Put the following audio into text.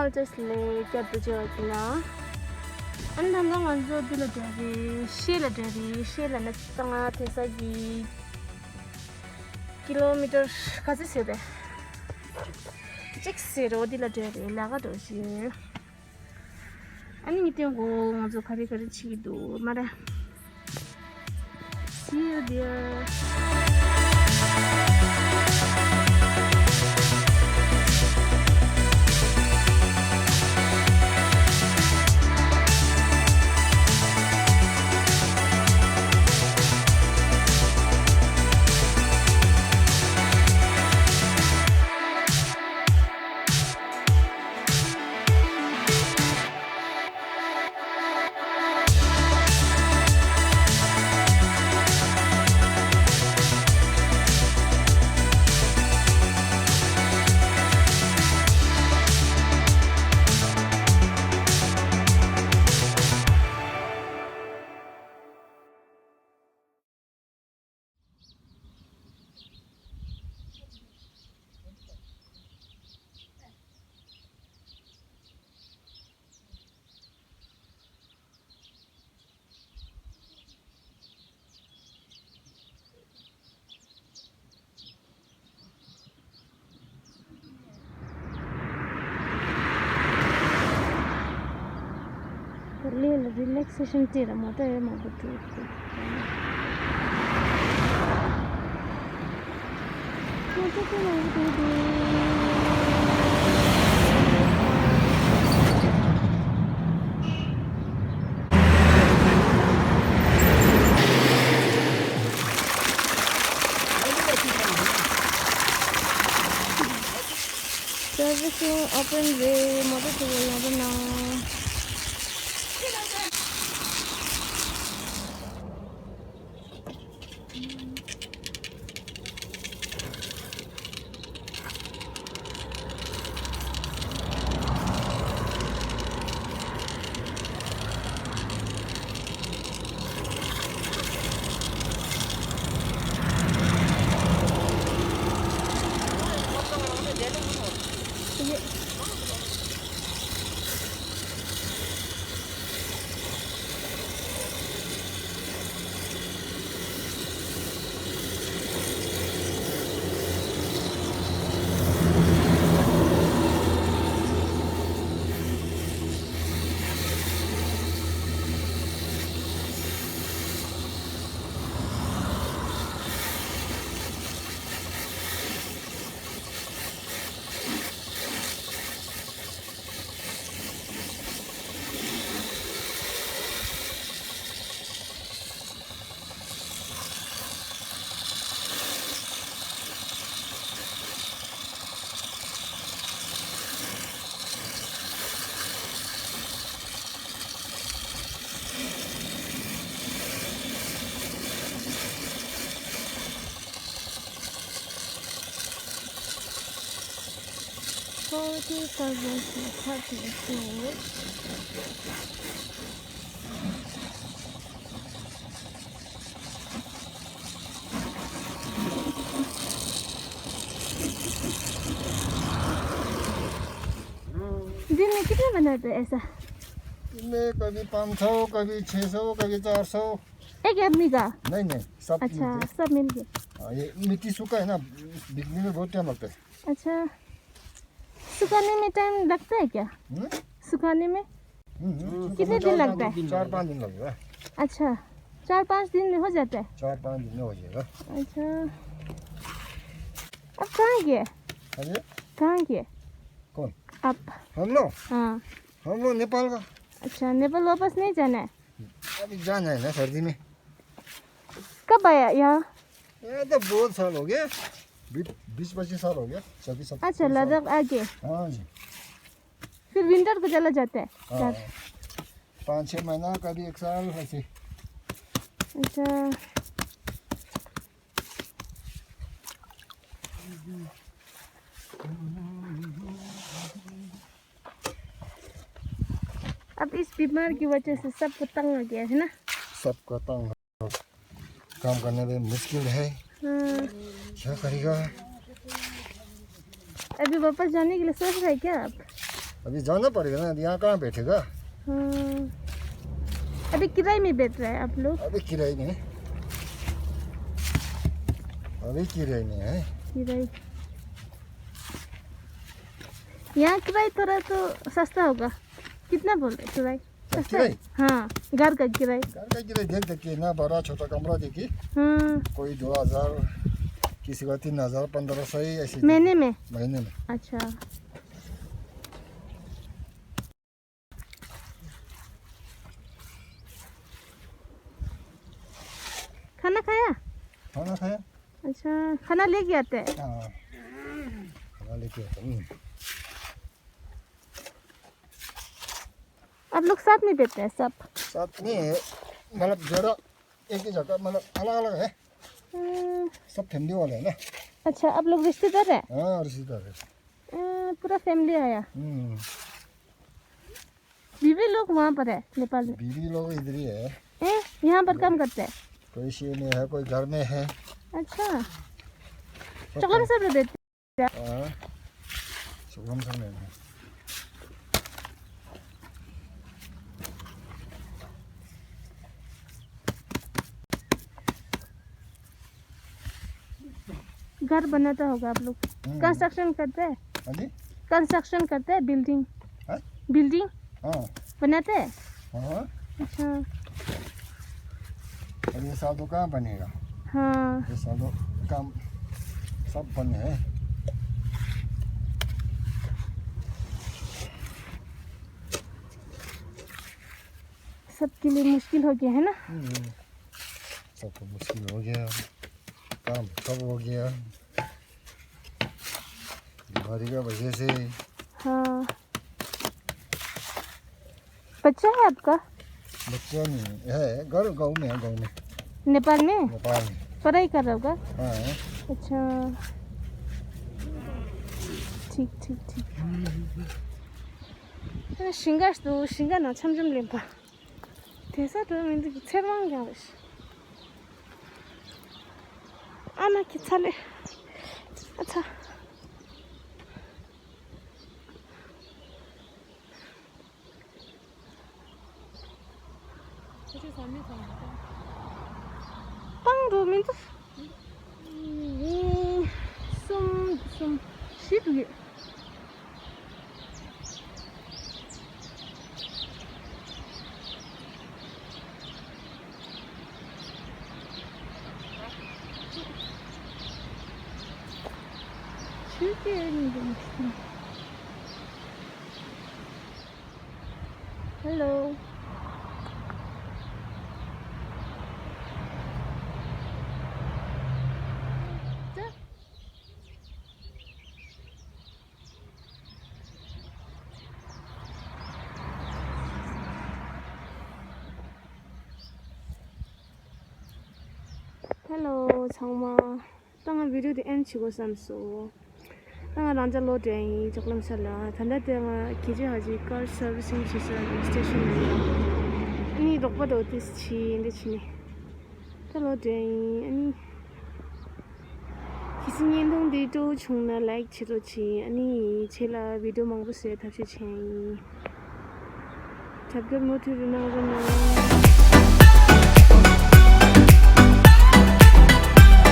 I'll just get the Georgina. And then long on the Dilladary, Sheila and Tanga Tesagi kilometers Casiside. 6-0 Dilladary, Lagadoshi. Anything go to Caricarichido, Mara. See you, dear. Relaxation tira mata ya mabuti. Servicing open way mata to ya na. दिन में कितने बनाते हैं ऐसा? दिन में कभी 500, कभी 600, कभी 400। एक आदमी का? नहीं सब। अच्छा सब मिल के। ये मिट्टी सूखा है ना, बिकने में बहुत टाइम लगता है। अच्छा सुखाने में टाइम लगता है क्या? सुखाने में कितने दिन लगता है? 4-5 दिन लगेगा। अच्छा 4-5 दिन में हो जाता है? 4-5 दिन में हो जाएगा। अच्छा अब कहाँ गए? कहाँ गए? कौन? आप? हम लोग? हाँ हम लोग नेपाल का। अच्छा नेपाल वापस नहीं जाना है? अभी जाना है ना सर्दी में। कब आया यहाँ? ये तो बहुत साल हो गया, 20-25 साल हो गया। 26। अच्छा लद्दाख आ गए? हाँ जी। फिर विंटर को चला जाता है? हाँ 5-6 महीना, कभी 1 साल ऐसे। अच्छा अब इस बीमार की वजह से सबको तंग आ गया है ना? सबका तंग, काम करने में मुश्किल है। क्या करेगा? अभी वापस जाने के लिए सोच रहे हैं क्या आप? अभी जाना पड़ेगा ना, यहाँ कहाँ बैठेगा। अभी किराए में बैठ रहे हैं आप लोग? अभी किराए में, अभी किराए में है। किराए यहाँ किराए थोड़ा तो सस्ता होगा। कितना बोल रहे किराए? सस्ता है? हाँ, घर का किराए। घर का किराए देख देखिए ना, बड़ा छोटा कमरा देखिए। कोई 2000, किसी का 3000, 1500 ऐसे। महीने में? महीने में। अच्छा। खाना खाया? खाना खाया। अच्छा, खाना लेके आते हैं? हाँ, खाना लेके आते हैं। आप लोग साथ में बैठते हैं सब? साथ नहीं है, मतलब जरा एक ही जगह, मतलब अलग अलग है। सब फैमिली वाले हैं ना। अच्छा, आप लोग रिश्तेदार हैं? हाँ, रिश्तेदार है। पूरा फैमिली आया। बीवी लोग वहाँ पर है नेपाल में? बीवी लोग इधर ही है। यहाँ पर काम करते हैं? कोई शहर में है, कोई घर में है। अच्छा, चकम सब रहते हैं? हाँ, चकम सब में। घर बनाता होगा आप लोग? कंस्ट्रक्शन करते हैं? कंस्ट्रक्शन करते हैं, बिल्डिंग? बिल्डिंग बनाते हैं? हाँ। अच्छा। अब ये साल तो कहाँ बनेगा। हाँ, ये साल तो काम सब बने हैं। सबके लिए मुश्किल हो गया है ना? सबको मुश्किल हो गया, काम सब हो गया बीमारी का वजह से। हाँ। बच्चा है आपका? बच्चा नहीं है, गाँव में है। गाँव में? नेपाल में? नेपाल में पढ़ाई कर रहा होगा? हाँ। अच्छा, ठीक ठीक ठीक। 신gar 나 참 좀 렘파. 대사도 근데 새로운 게 알았어. 아나 기차래. 아차. 빵도 민도. 좀 시두게. Hello. Hello, 정말 땅을 비료도 엔 치고 삼소. 땅을 앉아 로드에 조금 살라. 단대 땅을 기재하지 걸 서비싱 시설 스테이션에. 아니 lokpada otis chi inde chini. Talo dei ani kisingen dong de to chungna like chiro chi ani chela video mangbu se thapse chei. Tabgar motu na